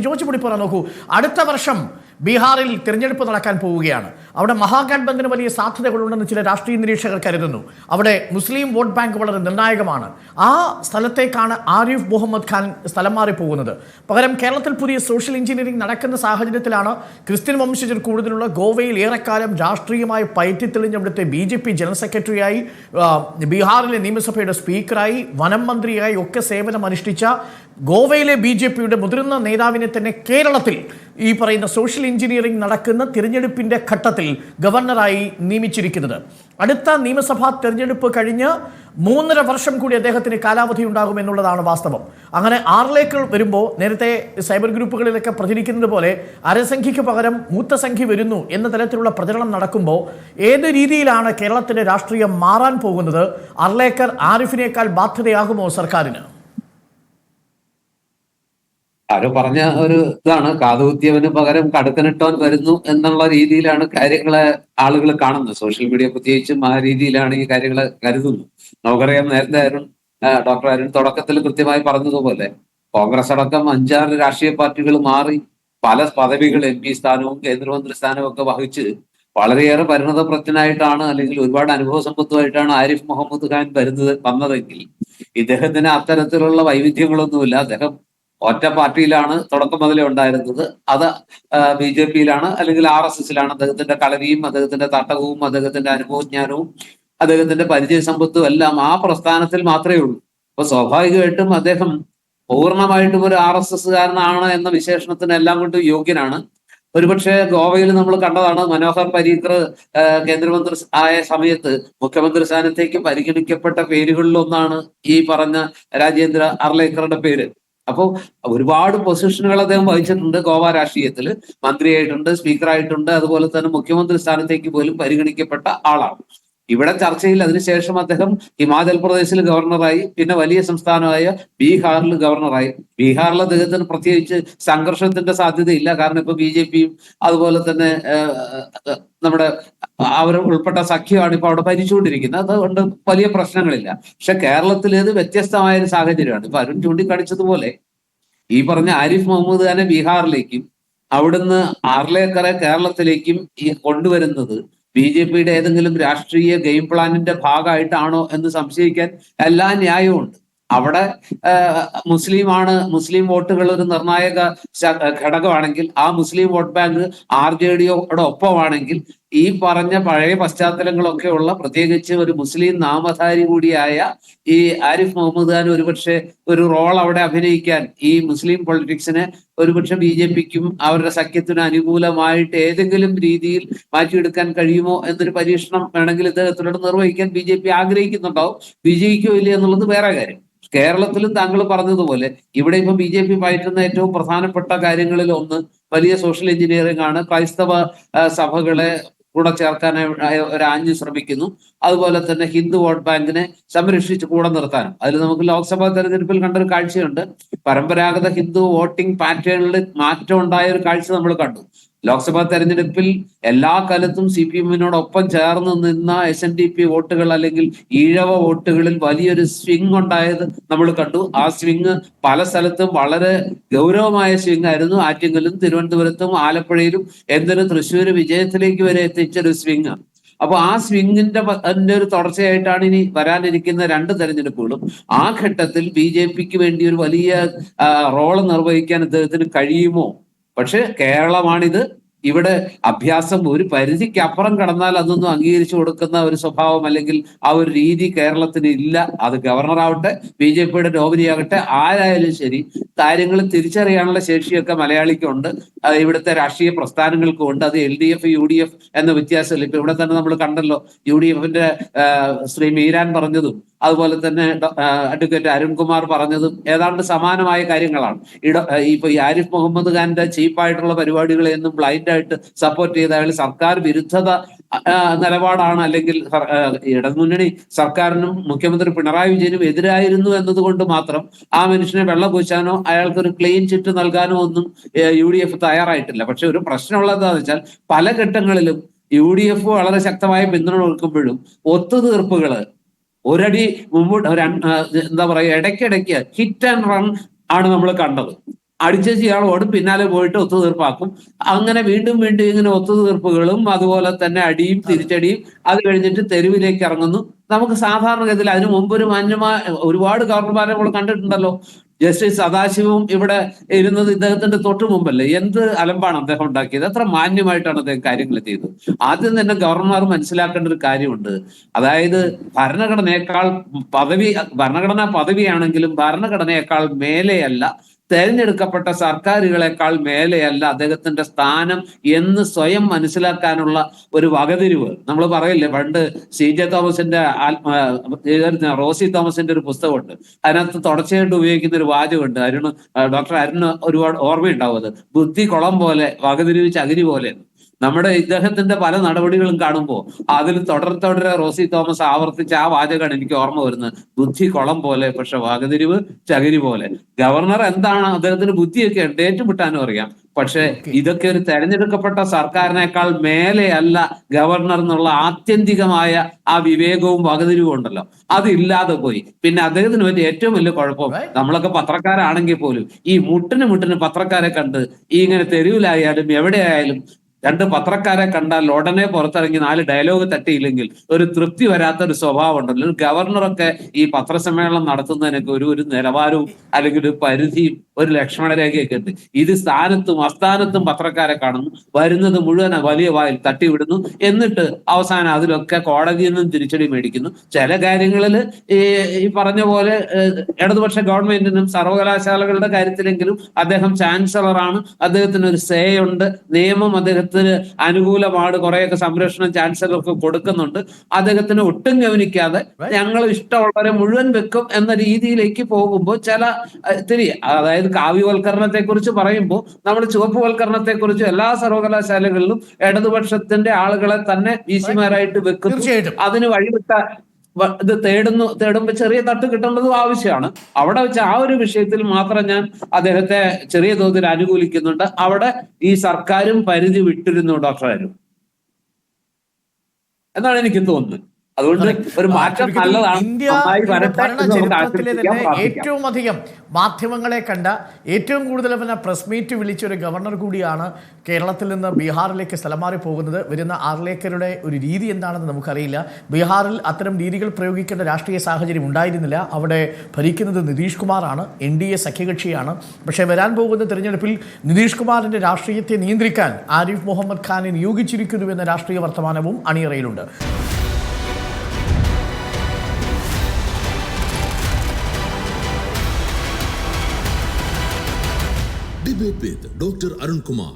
George മുടിപ്പുറ നോക്കൂ, അടുത്ത വർഷം ബീഹാറിൽ തിരഞ്ഞെടുപ്പ് നടക്കാൻ പോവുകയാണ്. അവിടെ മഹാഗഠബന്ധന് വലിയ സാധ്യതകളുണ്ടെന്ന് ചില രാഷ്ട്രീയ നിരീക്ഷകർ കരുതുന്നു. അവിടെ മുസ്ലിം വോട്ട് ബാങ്ക് വളരെ നിർണായകമാണ്. ആ സ്ഥലത്തേക്കാണ് ആരിഫ് മുഹമ്മദ് ഖാൻ സ്ഥലം മാറി പോകുന്നത്. പകരം കേരളത്തിൽ പുതിയ സോഷ്യൽ എഞ്ചിനീയറിംഗ് നടക്കുന്ന സാഹചര്യത്തിലാണ് ക്രിസ്ത്യൻ വംശജർ കൂടുതലുള്ള ഗോവയിൽ ഏറെക്കാലം രാഷ്ട്രീയമായി പയറ്റിത്തെളിഞ്ഞ അവിടുത്തെ BJP ജനറൽ സെക്രട്ടറിയായി, ബീഹാറിലെ നിയമസഭയുടെ സ്പീക്കറായി, വനം മന്ത്രിയായി ഒക്കെ സേവനം അനുഷ്ഠിച്ച ഗോവയിലെ BJPയുടെ മുതിർന്ന നേതാവിനെ തന്നെ കേരളത്തിൽ ഈ പറയുന്ന സോഷ്യൽ എഞ്ചിനീയറിംഗ് നടക്കുന്ന തിരഞ്ഞെടുപ്പിന്റെ ഘട്ടത്തിൽ ഗവർണറായി നിയമിച്ചിരിക്കുന്നത്. അടുത്ത നിയമസഭാ തെരഞ്ഞെടുപ്പ് കഴിഞ്ഞ് 3.5 വർഷം കൂടി അദ്ദേഹത്തിന് കാലാവധി ഉണ്ടാകും എന്നുള്ളതാണ് വാസ്തവം. അങ്ങനെ 6ലേക്ക് വരുമ്പോൾ നേരത്തെ സൈബർ ഗ്രൂപ്പുകളിലൊക്കെ പ്രചരിക്കുന്നത് പോലെ അരസംഖ്യയ്ക്ക് പകരം മൂത്ത സംഖ്യ വരുന്നു എന്ന തരത്തിലുള്ള പ്രചരണം നടക്കുമ്പോൾ ഏത് രീതിയിലാണ് കേരളത്തിന്റെ രാഷ്ട്രീയം മാറാൻ പോകുന്നത്? അർലേക്കർ ആരിഫിനേക്കാൾ ബാധ്യതയാകുമോ സർക്കാരിന്? ആരോ പറഞ്ഞ ഒരു ഇതാണ്, കാതുകുത്തിയവന് പകരം കടുക്കനിട്ടവൻ വരുന്നു എന്നുള്ള രീതിയിലാണ് കാര്യങ്ങളെ ആളുകൾ കാണുന്നത്. സോഷ്യൽ മീഡിയ പ്രത്യേകിച്ചും ആ രീതിയിലാണ് ഈ കാര്യങ്ങളെ കരുതുന്നു. നമുക്കറിയാം, നേരത്തെ ഡോക്ടർ അരുൺ തുടക്കത്തിൽ കൃത്യമായി പറഞ്ഞതുപോലെ കോൺഗ്രസ് അടക്കം 5-6 രാഷ്ട്രീയ പാർട്ടികൾ മാറി പല പദവികൾ MP സ്ഥാനവും കേന്ദ്രമന്ത്രി സ്ഥാനവും ഒക്കെ വഹിച്ച് വളരെയേറെ പരിണതപ്രജ്ഞനായിട്ടാണ്, അല്ലെങ്കിൽ ഒരുപാട് അനുഭവ സമ്പത്തുമായിട്ടാണ് ആരിഫ് മുഹമ്മദ് ഖാൻ വന്നതെങ്കിൽ ഇദ്ദേഹത്തിന് അത്തരത്തിലുള്ള വൈവിധ്യങ്ങളൊന്നുമില്ല. അദ്ദേഹം ഒറ്റ പാർട്ടിയിലാണ് തുടക്കം മുതലേ ഉണ്ടായിരുന്നത്. അത് BJPയിലാണ് അല്ലെങ്കിൽ RSSലാണ്. അദ്ദേഹത്തിന്റെ കളരിയും അദ്ദേഹത്തിന്റെ തട്ടകവും അദ്ദേഹത്തിന്റെ അനുഭവജ്ഞാനവും അദ്ദേഹത്തിന്റെ പരിചയ സമ്പത്തും എല്ലാം ആ പ്രസ്ഥാനത്തിൽ മാത്രമേ ഉള്ളൂ. അപ്പൊ സ്വാഭാവികമായിട്ടും അദ്ദേഹം പൂർണ്ണമായിട്ടും ഒരു RSSകാരനാണ് എന്ന വിശേഷണത്തിന് എല്ലാം കൊണ്ടും യോഗ്യനാണ്. ഒരുപക്ഷെ ഗോവയിൽ നമ്മൾ കണ്ടതാണ്, മനോഹർ പരീക്കർ കേന്ദ്രമന്ത്രി ആയ സമയത്ത് മുഖ്യമന്ത്രി സ്ഥാനത്തേക്ക് പരിഗണിക്കപ്പെട്ട പേരുകളിലൊന്നാണ് ഈ പറഞ്ഞ രാജേന്ദ്ര അർലേക്കറുടെ പേര്. അപ്പോൾ ഒരുപാട് പൊസിഷനുകൾ അദ്ദേഹം വഹിച്ചിട്ടുണ്ട് ഗോവ രാഷ്ട്രീയത്തിൽ. മന്ത്രിയായിട്ടുണ്ട്, സ്പീക്കറായിട്ടുണ്ട്, അതുപോലെ തന്നെ മുഖ്യമന്ത്രി സ്ഥാനത്തേക്ക് പോലും പരിഗണിക്കപ്പെട്ട ആളാണ്. ഇവിടെ ചർച്ചയിൽ അതിനുശേഷം അദ്ദേഹം ഹിമാചൽ പ്രദേശിൽ ഗവർണറായി, പിന്നെ വലിയ സംസ്ഥാനമായ ബീഹാറിൽ ഗവർണറായി. ബീഹാറിൽ അദ്ദേഹത്തിന് പ്രത്യേകിച്ച് സംഘർഷത്തിന്റെ സാധ്യതയില്ല. കാരണം ഇപ്പൊ BJPയും അതുപോലെ തന്നെ നമ്മുടെ അവർ ഉൾപ്പെട്ട സഖ്യമാണ് ഇപ്പൊ അവിടെ ഭരിച്ചുകൊണ്ടിരിക്കുന്നത്. അതുകൊണ്ട് വലിയ പ്രശ്നങ്ങളില്ല. പക്ഷെ കേരളത്തിൽ ഇത് വ്യത്യസ്തമായ ഒരു സാഹചര്യമാണ്. ഇപ്പൊ അരുൺ ചൂണ്ടിക്കാണിച്ചതുപോലെ ഈ പറഞ്ഞ ആരിഫ് മുഹമ്മദ് ഖാനെ ബീഹാറിലേക്കും അവിടുന്ന് ആർലേക്കറെ കേരളത്തിലേക്കും ഈ കൊണ്ടുവരുന്നത് BJPയുടെ ഏതെങ്കിലും രാഷ്ട്രീയ ഗെയിം പ്ലാനിന്റെ ഭാഗമായിട്ടാണോ എന്ന് സംശയിക്കാൻ എല്ലാ ന്യായവുമുണ്ട്. അവിടെ മുസ്ലിം വോട്ടുകൾ ഒരു നിർണായക ഘടകമാണെങ്കിൽ, ആ മുസ്ലിം വോട്ട് ബാങ്ക് RJDയുടെ ഒപ്പമാണെങ്കിൽ, ഈ പറഞ്ഞ പഴയ പശ്ചാത്തലങ്ങളൊക്കെ ഉള്ള പ്രത്യേകിച്ച് ഒരു മുസ്ലിം നാമധാരി കൂടിയായ ഈ ആരിഫ് മുഹമ്മദ് ഖാൻ ഒരുപക്ഷെ ഒരു റോൾ അവിടെ അഭിനയിക്കാൻ ഈ മുസ്ലിം പൊളിറ്റിക്സിനെ ഒരുപക്ഷെ BJPക്കും അവരുടെ സഖ്യത്തിന് അനുകൂലമായിട്ട് ഏതെങ്കിലും രീതിയിൽ മാറ്റിയെടുക്കാൻ കഴിയുമോ എന്നൊരു പരീക്ഷണം വേണമെങ്കിൽ ഇദ്ദേഹത്തിനോട് നിർവഹിക്കാൻ BJP ആഗ്രഹിക്കുന്നുണ്ടാവും. വിജയിക്കോ ഇല്ല എന്നുള്ളത് വേറെ കാര്യം. കേരളത്തിലും താങ്കൾ പറഞ്ഞതുപോലെ ഇവിടെ ഇപ്പൊ BJP പയറ്റുന്ന ഏറ്റവും പ്രധാനപ്പെട്ട കാര്യങ്ങളിൽ ഒന്ന് വലിയ സോഷ്യൽ എഞ്ചിനീയറിംഗ് ആണ്. ക്രൈസ്തവ സഭകളെ കൂടെ ചേർക്കാനായി ആഞ്ഞു ശ്രമിക്കുന്നു. അതുപോലെ തന്നെ ഹിന്ദു വോട്ട് ബാങ്കിനെ സംരക്ഷിച്ച് കൂടെ നിർത്താനും. അതിൽ നമുക്ക് ലോക്സഭാ തെരഞ്ഞെടുപ്പിൽ കണ്ടൊരു കാഴ്ചയുണ്ട്. പരമ്പരാഗത ഹിന്ദു വോട്ടിംഗ് പാറ്റേണിൽ മാറ്റം ഉണ്ടായ ഒരു കാഴ്ച നമ്മൾ കണ്ടു. ലോക്സഭാ തെരഞ്ഞെടുപ്പിൽ എല്ലാ കാലത്തും CPM-നോടൊപ്പം ചേർന്ന് നിന്ന SNDP വോട്ടുകൾ അല്ലെങ്കിൽ ഈഴവ വോട്ടുകളിൽ വലിയൊരു സ്വിംഗ് ഉണ്ടായത് നമ്മൾ കണ്ടു. ആ സ്വിംഗ് പല സ്ഥലത്തും വളരെ ഗൗരവമായ സ്വിംഗ് ആയിരുന്നു. ആറ്റിങ്ങലും തിരുവനന്തപുരത്തും ആലപ്പുഴയിലും എന്തിന് തൃശ്ശൂർ വിജയത്തിലേക്ക് വരെ എത്തിച്ചൊരു സ്വിംഗ്. അപ്പൊ ആ സ്വിംഗിന്റെ ഒരു തുടർച്ചയായിട്ടാണ് ഇനി വരാനിരിക്കുന്ന 2 തെരഞ്ഞെടുപ്പുകളും. ആ ഘട്ടത്തിൽ BJPക്ക് വേണ്ടി ഒരു വലിയ റോള് നിർവഹിക്കാൻ അദ്ദേഹത്തിന് കഴിയുമോ? പക്ഷെ കേരളമാണിത്. ഇവിടെ അഭ്യാസം ഒരു പരിധിക്ക് അപ്പുറം കടന്നാൽ അതൊന്നും അംഗീകരിച്ചു കൊടുക്കുന്ന ഒരു സ്വഭാവം അല്ലെങ്കിൽ ആ ഒരു രീതി കേരളത്തിന് ഇല്ല. അത് ഗവർണറാവട്ടെ, BJPയുടെ നോമിനിയാകട്ടെ, ആരായാലും ശരി, കാര്യങ്ങൾ തിരിച്ചറിയാനുള്ള ശേഷിയൊക്കെ മലയാളിക്കുണ്ട്, ഇവിടുത്തെ രാഷ്ട്രീയ പ്രസ്ഥാനങ്ങൾക്കും ഉണ്ട്. അത് LDF UDF എന്ന വ്യത്യാസമില്ല. ഇപ്പൊ ഇവിടെ തന്നെ നമ്മൾ കണ്ടല്ലോ, UDFന്റെ ശ്രീ മീരാൻ പറഞ്ഞതും അതുപോലെ തന്നെ അഡ്വക്കേറ്റ് അരുൺകുമാർ പറഞ്ഞതും ഏതാണ്ട് സമാനമായ കാര്യങ്ങളാണ്. ഇപ്പൊ ഈ ആരിഫ് മുഹമ്മദ് ഖാന്റെ ചീപ്പായിട്ടുള്ള പരിപാടികളെ എന്നും ബ്ലൈൻഡായിട്ട് സപ്പോർട്ട് ചെയ്ത അയാൾ സർക്കാർ വിരുദ്ധത നിലപാടാണ്, അല്ലെങ്കിൽ ഇടതുമുന്നണി സർക്കാരിനും മുഖ്യമന്ത്രി പിണറായി വിജയനും എതിരായിരുന്നു എന്നതുകൊണ്ട് മാത്രം ആ മനുഷ്യനെ വെള്ളപൂശാനോ അയാൾക്കൊരു ക്ലീൻ ചിറ്റ് നൽകാനോ ഒന്നും UDF തയ്യാറായിട്ടില്ല. പക്ഷെ ഒരു പ്രശ്നമുള്ളത് എന്താണെന്ന് വെച്ചാൽ പല ഘട്ടങ്ങളിലും UDF വളരെ ശക്തമായ പിന്തുണ കൊടുക്കുമ്പോഴും ഒത്തുതീർപ്പുകള് ഒരടി മുമ്പോട്ട് എന്താ പറയുക, ഇടയ്ക്കിടയ്ക്ക് ഹിറ്റ് ആൻഡ് റൺ ആണ് നമ്മൾ കണ്ടത്. അടിച്ചേച്ച് ഇയാൾ ഓടും, പിന്നാലെ പോയിട്ട് ഒത്തുതീർപ്പാക്കും. അങ്ങനെ വീണ്ടും വീണ്ടും ഇങ്ങനെ ഒത്തുതീർപ്പുകളും അതുപോലെ തന്നെ അടിയും തിരിച്ചടിയും, അത് കഴിഞ്ഞിട്ട് തെരുവിലേക്ക് ഇറങ്ങുന്നു. നമുക്ക് സാധാരണഗതിയിൽ അതിനു മുമ്പ് ഒരുപാട് ഗവർണർമാരെ നമ്മൾ കണ്ടിട്ടുണ്ടല്ലോ. ജസ്റ്റിസ് സദാശിവം ഇവിടെ ഇരുന്നത് ഇദ്ദേഹത്തിന്റെ തൊട്ടു മുമ്പല്ലേ. എന്ത് അലമ്പാണ് അദ്ദേഹം ഉണ്ടാക്കിയത്, എത്ര മാന്യമായിട്ടാണ് അദ്ദേഹം കാര്യങ്ങൾ ചെയ്തത്. ആദ്യം തന്നെ ഗവർണർമാർ മനസ്സിലാക്കേണ്ട ഒരു കാര്യമുണ്ട്. അതായത് ഭരണഘടനാ പദവിയാണെങ്കിലും ഭരണഘടനയേക്കാൾ മേലെയല്ല, തെരഞ്ഞെടുക്കപ്പെട്ട സർക്കാരുകളെക്കാൾ മേലെയല്ല അദ്ദേഹത്തിന്റെ സ്ഥാനം എന്ന് സ്വയം മനസ്സിലാക്കാനുള്ള ഒരു വകതിരിവ്. നമ്മൾ പറയില്ലേ, പണ്ട് CJ തോമസിന്റെ റോസി തോമസിന്റെ ഒരു പുസ്തകമുണ്ട്, അതിനകത്ത് തുടർച്ചയായിട്ട് ഉപയോഗിക്കുന്ന ഒരു വാചകമുണ്ട്. ഡോക്ടർ അരുണ് ഒരുപാട് ഓർമ്മയുണ്ടാവും അത്. ബുദ്ധി കുളം പോലെ, വകതിരിവ് ചകിരി പോലെ. നമ്മുടെ ഇദ്ദേഹത്തിന്റെ പല നടപടികളും കാണുമ്പോൾ അതിൽ തുടരെ റോസി തോമസ് ആവർത്തിച്ച ആ വാചകമാണ് എനിക്ക് ഓർമ്മ വരുന്നത്. ബുദ്ധി കുളം പോലെ, പക്ഷെ വകതിരിവ് ചകിരി പോലെ. ഗവർണർ എന്താണ്, അദ്ദേഹത്തിന് ബുദ്ധിയൊക്കെ ഉണ്ട്, ഏറ്റുമുട്ടാനും അറിയാം. പക്ഷെ ഇതൊക്കെ ഒരു തെരഞ്ഞെടുക്കപ്പെട്ട സർക്കാരിനേക്കാൾ മേലെയല്ല ഗവർണർ എന്നുള്ള ആത്യന്തികമായ ആ വിവേകവും വകതിരിവും ഉണ്ടല്ലോ, അതില്ലാതെ പോയി. പിന്നെ അദ്ദേഹത്തിന് പറ്റിയ ഏറ്റവും വലിയ കുഴപ്പം, നമ്മളൊക്കെ പത്രക്കാരാണെങ്കിൽ പോലും ഈ മുട്ടിന് പത്രക്കാരെ കണ്ട് ഈ ഇങ്ങനെ തെരുവിലായാലും എവിടെയായാലും രണ്ട് പത്രക്കാരെ കണ്ടാൽ ഉടനെ പുറത്തിറങ്ങി 4 ഡയലോഗ് തട്ടിയില്ലെങ്കിൽ ഒരു തൃപ്തി വരാത്ത ഒരു സ്വഭാവം ഉണ്ടല്ലോ. ഗവർണറൊക്കെ ഈ പത്രസമ്മേളനം നടത്തുന്നതിനൊക്കെ ഒരു നിലവാരവും അല്ലെങ്കിൽ ഒരു പരിധിയും ഒരു ലക്ഷ്മണരേഖയൊക്കെ ഉണ്ട്. ഇത് സ്ഥാനത്തും അസ്ഥാനത്തും പത്രക്കാരെ കാണുന്നു, വരുന്നത് മുഴുവൻ വലിയ വായിൽ തട്ടിവിടുന്നു, എന്നിട്ട് അവസാനം അതിലൊക്കെ കോടതിയിൽ നിന്നും തിരിച്ചടി മേടിക്കുന്നു. ചില കാര്യങ്ങളിൽ ഈ പറഞ്ഞ പോലെ ഇടതുപക്ഷ ഗവൺമെന്റിനും സർവകലാശാലകളുടെ കാര്യത്തിലെങ്കിലും അദ്ദേഹം ചാൻസലറാണ്, അദ്ദേഹത്തിന് ഒരു സേ ഉണ്ട്, നിയമം അദ്ദേഹത്തിന് അനുകൂലമാണ്, കുറെയൊക്കെ സംരക്ഷണം ചാൻസലർക്ക് കൊടുക്കുന്നുണ്ട്. അദ്ദേഹത്തിന് ഒട്ടും ഗവനിക്കാതെ ഞങ്ങൾ ഇഷ്ടമുള്ളവരെ മുഴുവൻ വെക്കും എന്ന രീതിയിലേക്ക് പോകുമ്പോൾ അതായത് കാവ്യവൽക്കരണത്തെ കുറിച്ച് പറയുമ്പോൾ നമ്മൾ ചുവപ്പുവൽക്കരണത്തെ കുറിച്ച് എല്ലാ സർവകലാശാലകളിലും ഇടതുപക്ഷത്തിന്റെ ആളുകളെ തന്നെ VC-മാരായിട്ട് വെക്കുന്നു. അതിന് വഴിവിട്ട ഇത് തേടുമ്പോ ചെറിയ തട്ട് കിട്ടേണ്ടതും ആവശ്യമാണ്. അവിടെ വെച്ച് ആ ഒരു വിഷയത്തിൽ മാത്രം ഞാൻ അദ്ദേഹത്തെ ചെറിയ തോതിൽ അനുകൂലിക്കുന്നുണ്ട്. അവിടെ ഈ സർക്കാരും പരിധി വിട്ടിരുന്നു ഡോക്ടർ അരുൺ എന്നാണ് എനിക്ക് തോന്നുന്നത്. അതുകൊണ്ട് ഒരു മാറ്റം നല്ലതാണ്. ഇന്ത്യ ഭരണചരിത്രത്തിലെ തന്നെ ഏറ്റവും അധികം മാധ്യമങ്ങളെ കണ്ട, ഏറ്റവും കൂടുതൽ പ്രസ് മീറ്റ് വിളിച്ച ഒരു ഗവർണർ കൂടിയാണ് കേരളത്തിൽ നിന്ന് ബീഹാറിലേക്ക് സ്ഥലം മാറി പോകുന്നത്. വരുന്ന ആർലേക്കരുടെ ഒരു രീതി എന്താണെന്ന് നമുക്കറിയില്ല. ബീഹാറിൽ അത്തരം രീതികൾ പ്രയോഗിക്കേണ്ട രാഷ്ട്രീയ സാഹചര്യം ഉണ്ടായിരുന്നില്ല. അവിടെ ഭരിക്കുന്നത് നിതീഷ് കുമാറാണ്, NDA സഖ്യകക്ഷിയാണ്. പക്ഷേ വരാൻ പോകുന്ന തിരഞ്ഞെടുപ്പിൽ നിതീഷ് കുമാറിന്റെ രാഷ്ട്രീയത്തെ നിയന്ത്രിക്കാൻ ആരിഫ് മുഹമ്മദ് ഖാനെ നിയോഗിച്ചിരിക്കുന്നുവെന്ന രാഷ്ട്രീയ വർത്തമാനവും അണിയറയിലുണ്ട്. Debate with Dr. Arun Kumar.